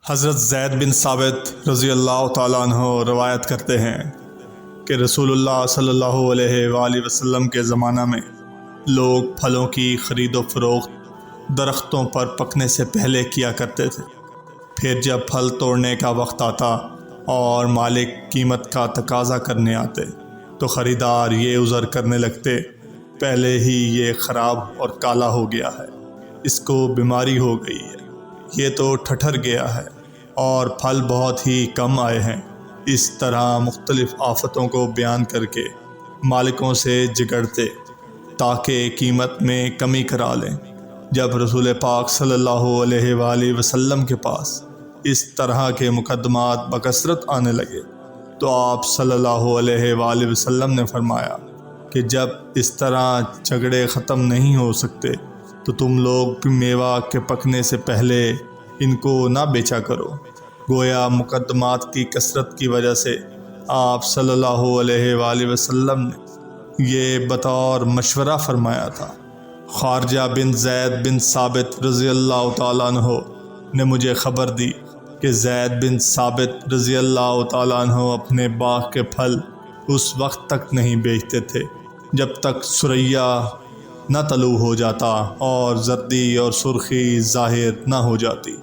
حضرت زید بن ثابت رضی اللہ تعالیٰ عنہ روایت کرتے ہیں کہ رسول اللہ صلی اللہ علیہ وآلہ وسلم کے زمانہ میں لوگ پھلوں کی خرید و فروخت درختوں پر پکنے سے پہلے کیا کرتے تھے۔ پھر جب پھل توڑنے کا وقت آتا اور مالک قیمت کا تقاضا کرنے آتے تو خریدار یہ عذر کرنے لگتے، پہلے ہی یہ خراب اور کالا ہو گیا ہے، اس کو بیماری ہو گئی ہے، یہ تو ٹھٹر گیا ہے اور پھل بہت ہی کم آئے ہیں۔ اس طرح مختلف آفتوں کو بیان کر کے مالکوں سے جھگڑتے تاکہ قیمت میں کمی کرا لیں۔ جب رسول پاک صلی اللہ علیہ وآلہ وسلم کے پاس اس طرح کے مقدمات بکثرت آنے لگے تو آپ صلی اللہ علیہ وآلہ وسلم نے فرمایا کہ جب اس طرح جھگڑے ختم نہیں ہو سکتے تو تم لوگ بھی میوہ کے پکنے سے پہلے ان کو نہ بیچا کرو۔ گویا مقدمات کی کثرت کی وجہ سے آپ صلی اللہ علیہ وآلہ وسلم نے یہ بطور مشورہ فرمایا تھا۔ خارجہ بن زید بن ثابت رضی اللہ تعالیٰ عنہ نے مجھے خبر دی کہ زید بن ثابت رضی اللہ تعالیٰ عنہ اپنے باغ کے پھل اس وقت تک نہیں بیچتے تھے جب تک ثریا نہ طلوع ہو جاتا اور زردی اور سرخی ظاہر نہ ہو جاتی۔